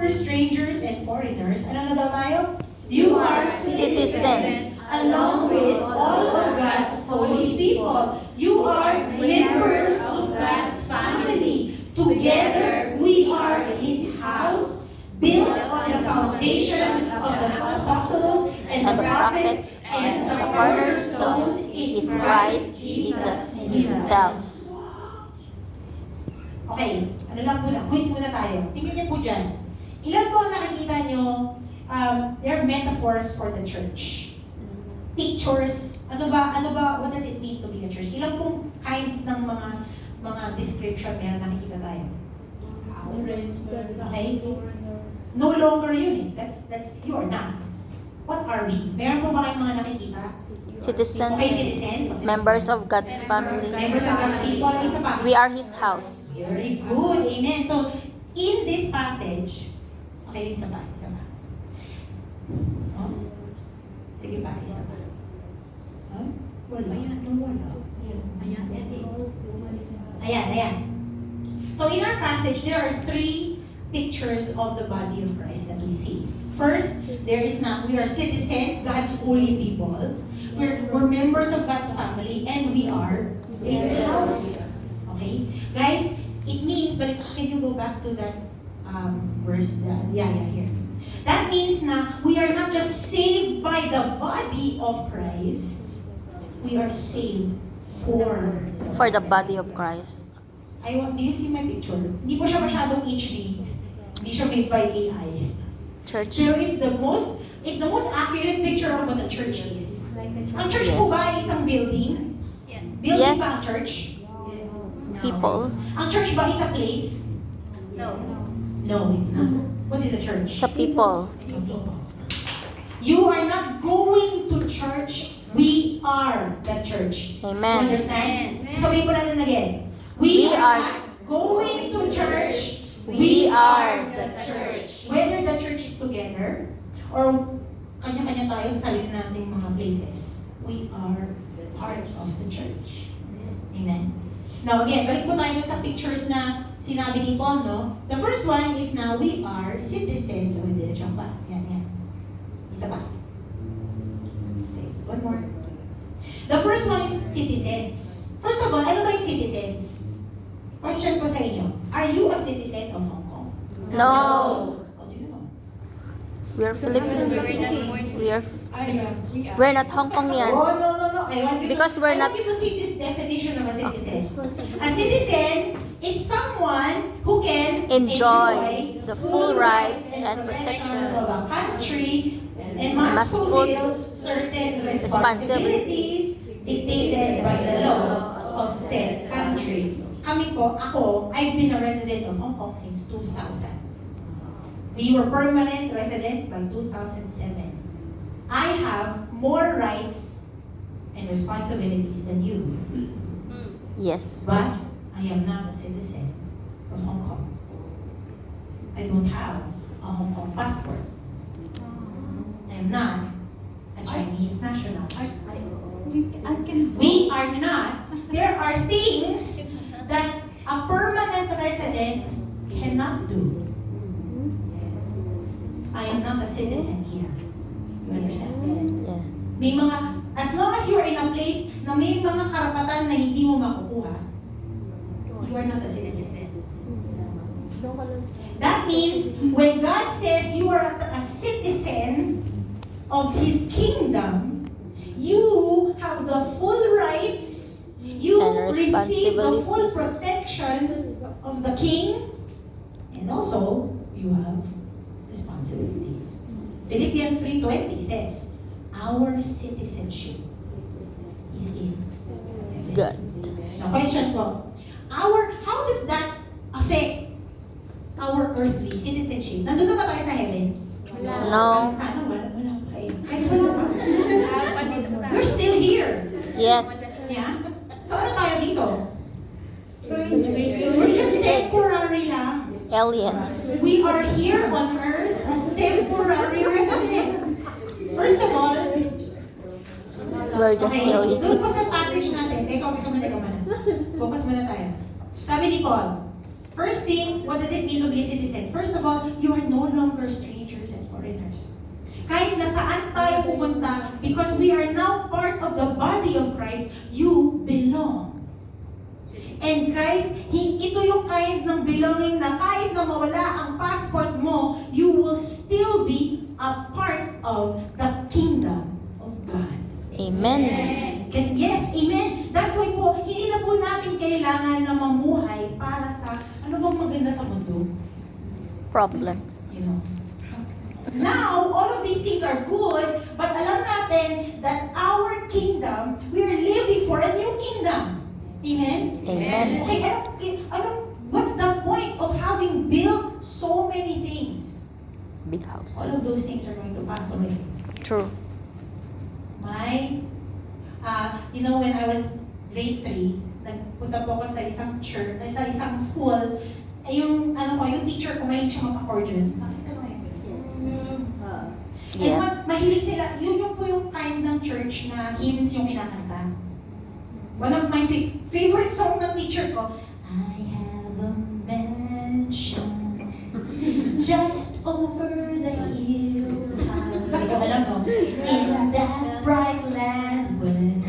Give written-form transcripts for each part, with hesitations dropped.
strangers and foreigners. Ano na daw tayo? You are citizens along with all of God's holy people. You are members of God's family. Together, we are His house, built on the foundation of the apostles and the prophets, and the cornerstone is Christ Jesus Himself. Okay, ano lang muna, quiz muna tayo. Tingnan niyo po dyan. Ilan po nakikita niyo, they're metaphors for the church. Pictures, ano ba, what does it mean to be a church? Ilan pong kinds ng mga description meron nakikita tayo? Okay? No longer yun eh. That's you are not. What are we? Meron po ba kayong mga nakikita? Citizens, Okay, citizens. members of God's family. Members of God's people. Isa pa. We are His house. Very good. Amen. So, in this passage, okay, isa pa. Oh? Sige pa, isa pa. Huh? Wala. Ayan. So, in our passage, there are three pictures of the body of Christ that we see. First, we are citizens, God's holy people. We're members of God's family, and we are His house. Okay? Guys, it means, but can you go back to that verse? Here. That means na we are not just saved by the body of Christ, we are saved For the body of Christ. Do you see my picture? Hindi po siya masyadong HD. Hindi siya made by AI. Church. Pero it's the most accurate picture of what a church is. Ang church po ba ay isang building? Building Yes. ba ang church? People. Ang church ba is a place? No, it's not. What is a church? Sa people. It's a people. You are not going to church. We are the church. Amen. You understand? Sabihin po natin again. We are not going to church. We are the church. Whether the church is together or kanya-kanya tayo sa sarili nating mga places, we are part of the church. Amen. Now again, balik po tayo sa pictures na sinabi ni Paul, no? The first one is now we are citizens. Diretso pa. Yan. Isa pa. Okay, one more. The first one is citizens. First of all, ano ba yung citizens? Question ko sa inyo. Are you a citizen of Hong Kong? No. How do you know? We are Philippines. We're not Hong Kong yan. Oh, no. I want you Because we're not- I want you to see this definition of a citizen. A citizen is someone who can Enjoy the full rights and protections of a country and must Must fulfill fulfill certain responsibilities dictated by the laws of said country. I've been a resident of Hong Kong since 2000. We were permanent residents by 2007. I have more rights and responsibilities than you. Yes. But I am not a citizen of Hong Kong. I don't have a Hong Kong passport. I am not a Chinese national. We are not. There are things that a permanent resident cannot do. I am not a citizen here. You understand? Yeah. May as long as you are in a place na may mga karapatan na hindi mo makukuha, you are not a citizen. That means when God says you are a citizen of His kingdom, you have the full rights, you And receive the full responsibilities. protection of the king, and also you have responsibilities. Philippians 3:20 says, our citizenship is in heaven. Good. Now, questions po. How does that affect our earthly citizenship? Nandun na ba tayo sa heaven? No. Sana wala pa eh. Guys, wala pa. We're still here. Yes. Yeah? So ano tayo dito? We're just temporary lang. Aliens. We are here on earth as temporary residents. First of all, We're just okay, aliens. doon po sa passage natin. Teka muna. Focus muna tayo. Sabi ni Paul, 1 First thing, what does it mean to be a citizen? First of all, you are no longer strangers and foreigners. Kahit na saan tayo pupunta, because we are now part of the body of Christ, you belong. And guys, ito yung kind ng belonging na kahit na mawala ang passport mo, you will still be a part of the kingdom of God. Amen. Yes, amen. That's why po, hindi na po natin kailangan na mamuhay para sa, ano bang maganda sa mundo? Problems. You know. Now, all of these things are good, but alam natin that our kingdom, we are living for a new kingdom. Amen? Amen. Okay, what's the point of having built so many things? Big All house. of those things are going to pass away. True. When I was grade 3, nagpunta po ako sa isang church, sa isang school, yung teacher ko, mahilig siya mag-accordion. Nakita mo yun? And Yeah. mahilig sila, yun po yung kind ng church na hymns yung kinakanta. One of my favorite song ng teacher ko, I have a mansion just over the hill. Hindi ko alam mo. In that bright land where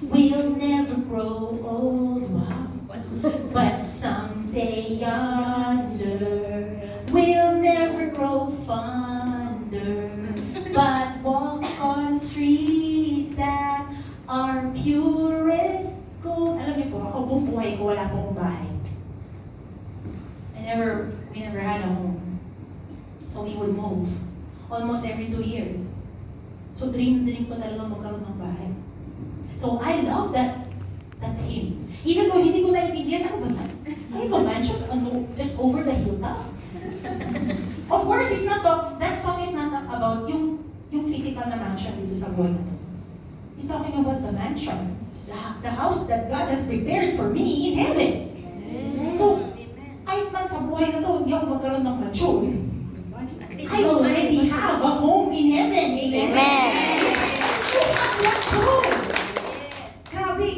we'll never grow old. Wow. But someday yonder we'll never grow fonder, but walk on streets that are purest gold. Alam niyo po, ako buong buhay ko, wala po akong bahay. We never had a home. So we would move almost every 2 years. So dream ko talaga magkaroon ng bahay. So I love that hymn. Even though hindi ko naiintindihan, ano ba yan? Ay ba mansion? Just over the hilltop? Of course, that song is not about yung physical na mansion dito sa buhay na to. He's talking about the mansion. The house that God has prepared for me in heaven. So, kahit man sa buhay na to, hindi ako magkaroon ng mansion. I already have a home in heaven. Amen. You have that home. Grabe.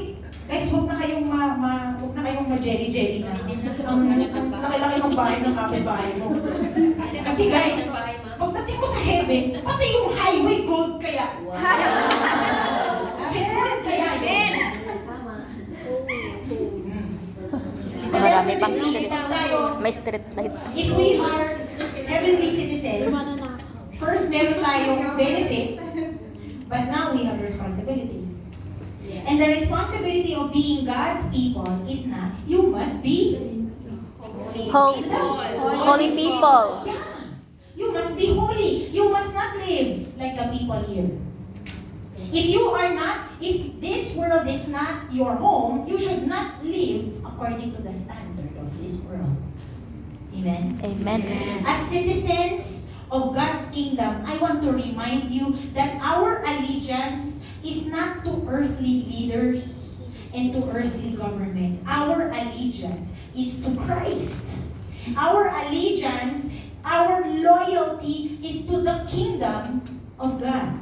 Guys, huwag na kayong ma-jelly-jelly na. Ang laki-laki ng bahay ng kapitbahay mo. Kasi guys, pagdating mo sa heaven, pati yung highway gold kaya. Heaven kaya yun. Marami pang street. May street light. If we are heavenly citizens, first meron tayong benefit, but now we have responsibilities. And the responsibility of being God's people is not, you must be Holy people. Yeah. You must be holy. You must not live like the people here. If this world is not your home, you should not live according to the standard of this world. Amen? Amen. As citizens of God's kingdom, I want to remind you that our allegiance is not to earthly leaders and to earthly governments. Our allegiance is to Christ. Our allegiance, our loyalty is to the kingdom of God.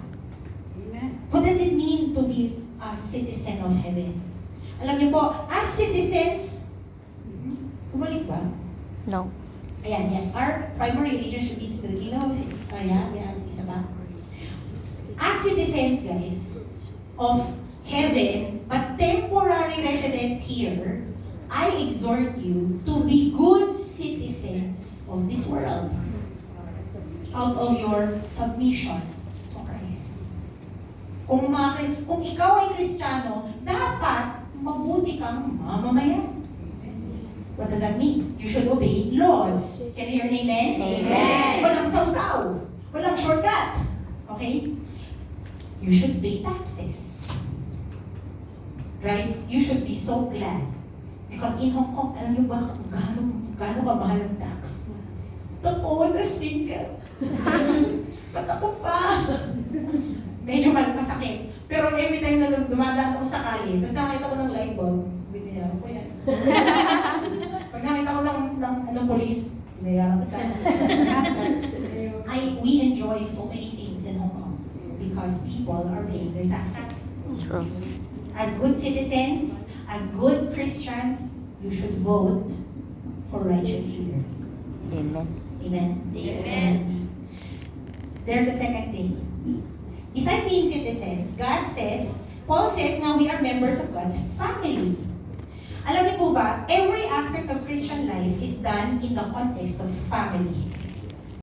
What does it mean to be a citizen of heaven? Alam niyo po, as citizens, bumalik ba? No. Ayan, yes. Our primary allegiance should be to the kingdom of heaven. Ayan, isa ba? As citizens, guys, of heaven, but temporary residents here, I exhort you to be good citizens of this world out of your submission to Christ. Kung ikaw ay Kristiyano, dapat mabuti kang mamamayan. What does that mean? You should obey laws. Can you hear an amen? Amen. Walang sausaw. Walang shortcut. Okay? You should pay taxes. Guys, you should be so glad. Because in Hong Kong, alam niyo ba kung gaano kamahal ang tax? Ako na single. Ba't ako pa? Medyo masakit. Pero every time na dumadaan ako sa kalye, tapos nakakita ko ng light bulb, binayaran ko yan. Pag nakita ko ng police, binayaran ko siya. We enjoy so many things in Hong Kong because people are paying their taxes. True. As good citizens, as good Christians, you should vote for righteous leaders. Amen. Amen? Amen. There's a second thing. Besides being citizens, Paul says now we are members of God's family. Alam niyo po ba, every aspect of Christian life is done in the context of family.